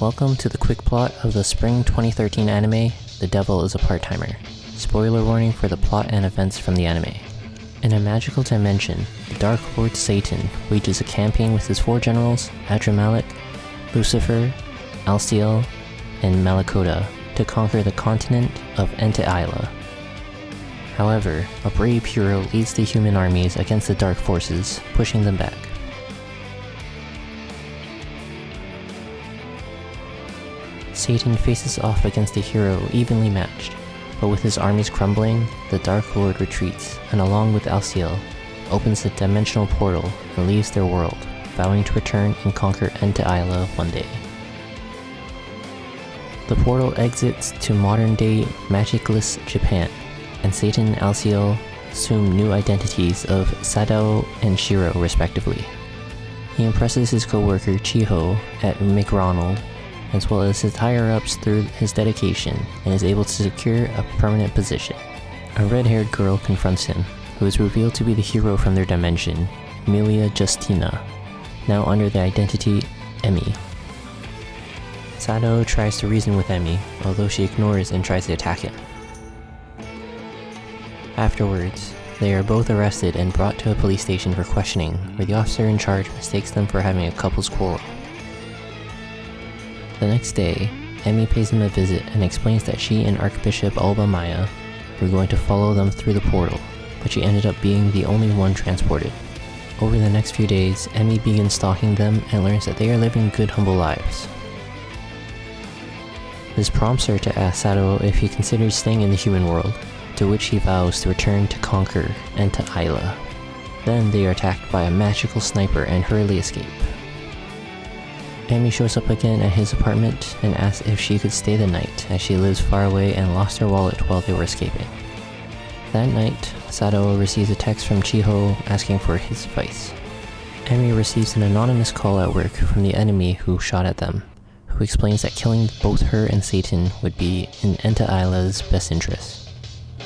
Welcome to the quick plot of the spring 2013 anime, The Devil is a Part-Timer. Spoiler warning for the plot and events from the anime. In a magical dimension, the Dark Lord Satan wages a campaign with his four generals, Adramalik, Lucifer, Alciel, and Malakoda, to conquer the continent of Enta-Isla. However, a brave hero leads the human armies against the dark forces, pushing them back. Satan faces off against the hero evenly matched, but with his armies crumbling, the Dark Lord retreats and along with Alciel, opens the dimensional portal and leaves their world, vowing to return and conquer Enta-Isla one day. The portal exits to modern-day magicless Japan, and Satan and Alciel assume new identities of Sadao and Shiro respectively. He impresses his co-worker Chiho at McDonald's, as well as his higher-ups through his dedication, and is able to secure a permanent position. A red-haired girl confronts him, who is revealed to be the hero from their dimension, Emilia Justina, now under the identity Emi. Sadao tries to reason with Emi, although she ignores and tries to attack him. Afterwards, they are both arrested and brought to a police station for questioning, where the officer in charge mistakes them for having a couple's quarrel. The next day, Emi pays him a visit and explains that she and Archbishop Alba Maya were going to follow them through the portal, but she ended up being the only one transported. Over the next few days, Emi begins stalking them and learns that they are living good, humble lives. This prompts her to ask Sadao if he considers staying in the human world, to which he vows to return to conquer Enta-Isla. Then they are attacked by a magical sniper and hurriedly escape. Emi shows up again at his apartment and asks if she could stay the night, as she lives far away and lost her wallet while they were escaping. That night, Sadao receives a text from Chiho asking for his advice. Emi receives an anonymous call at work from the enemy who shot at them, who explains that killing both her and Satan would be in Enta-Isla's best interest.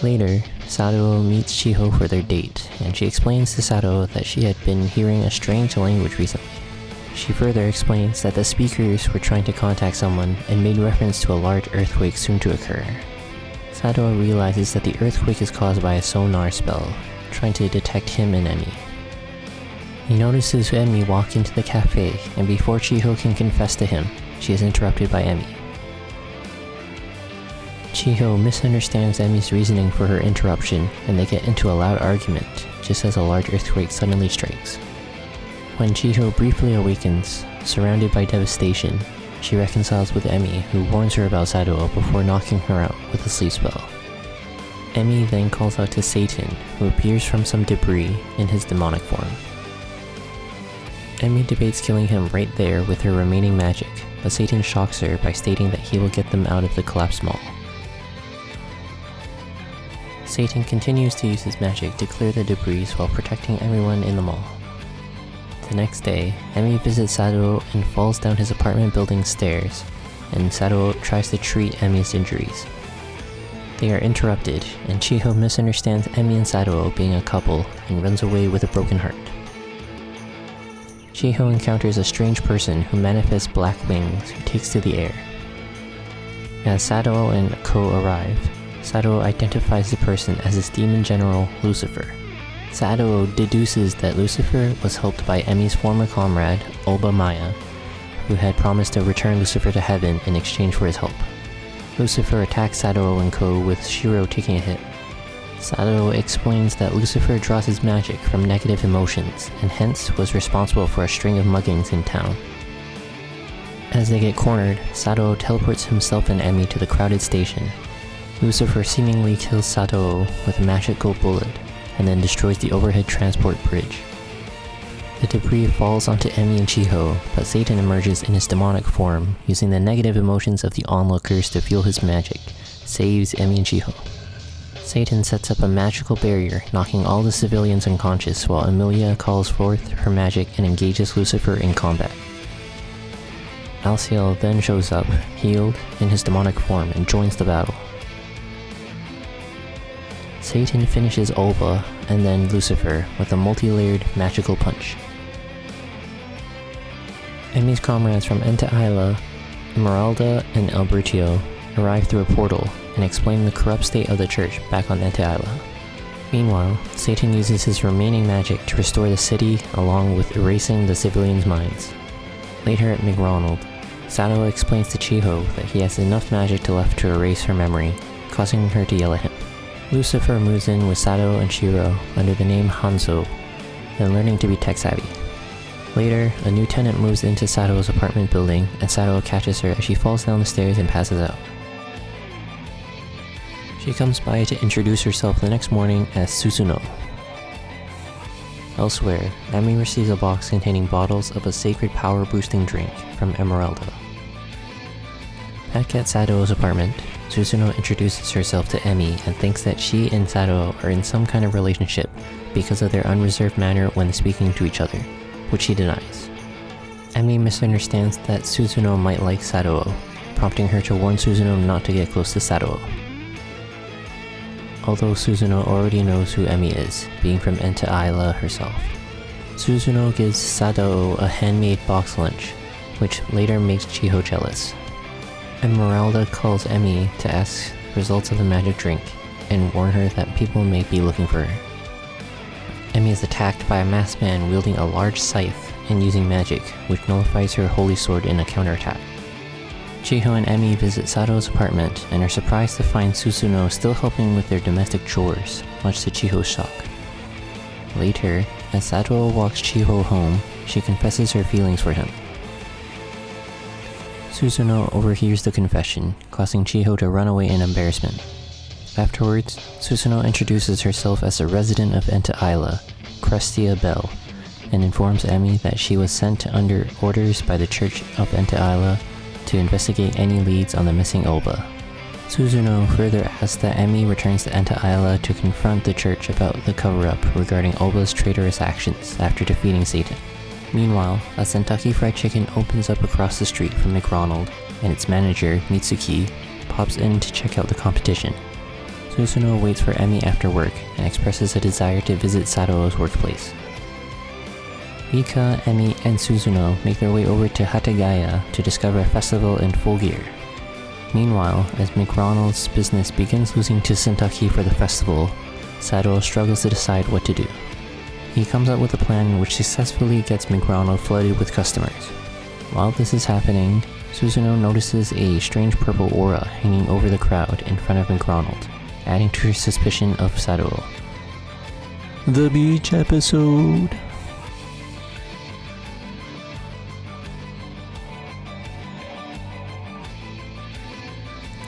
Later, Sadao meets Chiho for their date, and she explains to Sadao that she had been hearing a strange language recently. She further explains that the speakers were trying to contact someone and made reference to a large earthquake soon to occur. Sadao realizes that the earthquake is caused by a sonar spell, trying to detect him and Emi. He notices Emi walk into the cafe, and before Chiho can confess to him, she is interrupted by Emi. Chiho misunderstands Emi's reasoning for her interruption, and they get into a loud argument, just as a large earthquake suddenly strikes. When Chiho briefly awakens, surrounded by devastation, she reconciles with Emi, who warns her about Sadao before knocking her out with a sleep spell. Emi then calls out to Satan, who appears from some debris in his demonic form. Emi debates killing him right there with her remaining magic, but Satan shocks her by stating that he will get them out of the collapsed mall. Satan continues to use his magic to clear the debris while protecting everyone in the mall. The next day, Emi visits Sadao and falls down his apartment building's stairs, and Sadao tries to treat Emi's injuries. They are interrupted, and Chiho misunderstands Emi and Sadao being a couple and runs away with a broken heart. Chiho encounters a strange person who manifests black wings who takes to the air. As Sadao and Ko arrive, Sadao identifies the person as his demon general, Lucifer. Sadao deduces that Lucifer was helped by Emi's former comrade, Alba Maya, who had promised to return Lucifer to heaven in exchange for his help. Lucifer attacks Sadao and Ko with Shiro taking a hit. Sadao explains that Lucifer draws his magic from negative emotions, and hence was responsible for a string of muggings in town. As they get cornered, Sadao teleports himself and Emi to the crowded station. Lucifer seemingly kills Sadao with a magical bullet, and then destroys the overhead transport bridge. The debris falls onto Emi and Chiho, but Satan emerges in his demonic form, using the negative emotions of the onlookers to fuel his magic, saves Emi and Chiho. Satan sets up a magical barrier, knocking all the civilians unconscious while Emilia calls forth her magic and engages Lucifer in combat. Alciel then shows up, healed, in his demonic form and joins the battle. Satan finishes Alba and then Lucifer with a multi-layered magical punch. Emi's comrades from Enta-Isla Esmeralda and Albertio arrive through a portal and explain the corrupt state of the church back on Isla. Meanwhile, Satan uses his remaining magic to restore the city along with erasing the civilians' minds. Later at McDonald's, Sato explains to Chiho that he has enough magic left to erase her memory, causing her to yell at him. Lucifer moves in with Sato and Shiro under the name Hanzo, and learning to be tech-savvy. Later, a new tenant moves into Sato's apartment building and Sato catches her as she falls down the stairs and passes out. She comes by to introduce herself the next morning as Susuno. Elsewhere, Emi receives a box containing bottles of a sacred power-boosting drink from Esmeralda. Back at Sato's apartment, Susuno introduces herself to Emi and thinks that she and Sato are in some kind of relationship because of their unreserved manner when speaking to each other, which she denies. Emi misunderstands that Susuno might like Sato, prompting her to warn Susuno not to get close to Sato. Although Susuno already knows who Emi is, being from Isla herself. Susuno gives Sato a handmade box lunch, which later makes Chiho jealous. Esmeralda calls Emi to ask results of the magic drink and warn her that people may be looking for her. Emi is attacked by a masked man wielding a large scythe and using magic, which nullifies her holy sword in a counterattack. Chiho and Emi visit Sato's apartment and are surprised to find Susuno still helping with their domestic chores, much to Chiho's shock. Later, as Sato walks Chiho home, she confesses her feelings for him. Susuno overhears the confession, causing Chiho to run away in embarrassment. Afterwards, Susuno introduces herself as a resident of Isla, Crestia Bell, and informs Emi that she was sent under orders by the Church of Isla to investigate any leads on the missing Oba. Susuno further asks that Emi returns to Isla to confront the church about the cover-up regarding Oba's traitorous actions after defeating Satan. Meanwhile, a Kentucky Fried Chicken opens up across the street from McDonald's, and its manager, Mitsuki, pops in to check out the competition. Susuno waits for Emi after work and expresses a desire to visit Sato's workplace. Mika, Emi, and Susuno make their way over to Hatagaya to discover a festival in full gear. Meanwhile, as McDonald's business begins losing to Kentucky for the festival, Sato struggles to decide what to do. He comes up with a plan which successfully gets McDonald's flooded with customers. While this is happening, Susuno notices a strange purple aura hanging over the crowd in front of McDonald's, adding to her suspicion of Sato. The beach episode.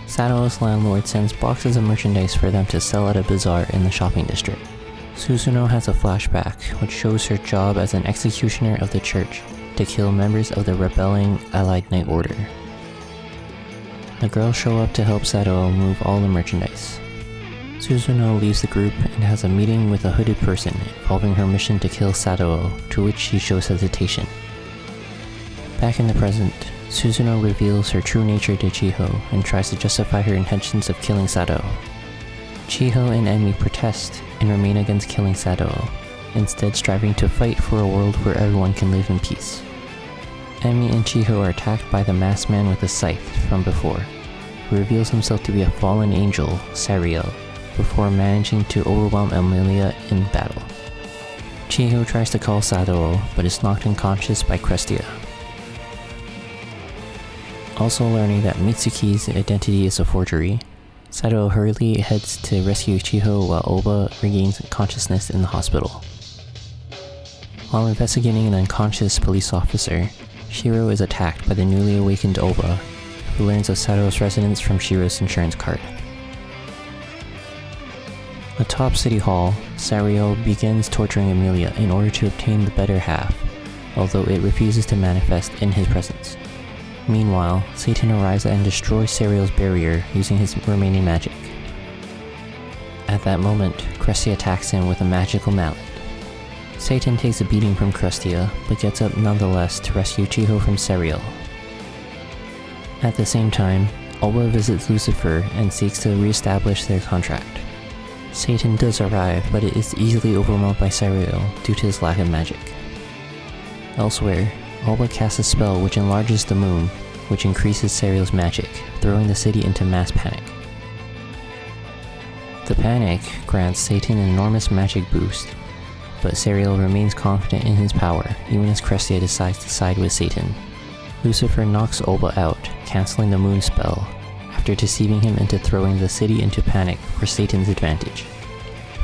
Sato's landlord sends boxes of merchandise for them to sell at a bazaar in the shopping district. Susuno has a flashback which shows her job as an executioner of the church to kill members of the rebelling Allied Knight Order. The girls show up to help Sato move all the merchandise. Susuno leaves the group and has a meeting with a hooded person involving her mission to kill Sato, to which she shows hesitation. Back in the present, Susuno reveals her true nature to Chiho and tries to justify her intentions of killing Sato. Chiho and Emi protest and remain against killing Sato, instead striving to fight for a world where everyone can live in peace. Emi and Chiho are attacked by the masked man with a scythe from before, who reveals himself to be a fallen angel, Sariel, before managing to overwhelm Amelia in battle. Chiho tries to call Sato, but is knocked unconscious by Crestia. Also learning that Mitsuki's identity is a forgery, Sato hurriedly heads to rescue Chiho while Oba regains consciousness in the hospital. While investigating an unconscious police officer, Shiro is attacked by the newly awakened Oba, who learns of Sato's residence from Shiro's insurance card. Atop City Hall, Sariel begins torturing Amelia in order to obtain the better half, although it refuses to manifest in his presence. Meanwhile, Satan arrives and destroys Sariel's barrier using his remaining magic. At that moment, Crestia attacks him with a magical mallet. Satan takes a beating from Crestia, but gets up nonetheless to rescue Chiho from Sariel. At the same time, Oba visits Lucifer and seeks to re-establish their contract. Satan does arrive, but it is easily overwhelmed by Sariel due to his lack of magic. Elsewhere, Oba casts a spell which enlarges the moon, which increases Serial's magic, throwing the city into mass panic. The panic grants Satan an enormous magic boost, but Serial remains confident in his power, even as Crestia decides to side with Satan. Lucifer knocks Olba out, cancelling the moon spell, after deceiving him into throwing the city into panic for Satan's advantage.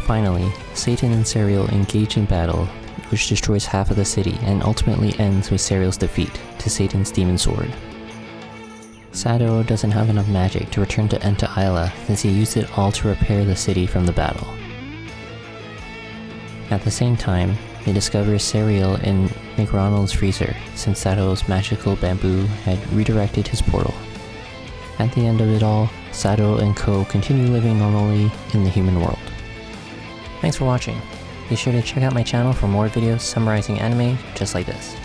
Finally, Satan and Serial engage in battle, which destroys half of the city and ultimately ends with Serial's defeat to Satan's demon sword. Sado doesn't have enough magic to return to Enta Isla since he used it all to repair the city from the battle. At the same time, they discover Serial in McRonald's freezer since Sado's magical bamboo had redirected his portal. At the end of it all, Sado and Ko continue living normally in the human world. Thanks for watching. Be sure to check out my channel for more videos summarizing anime just like this.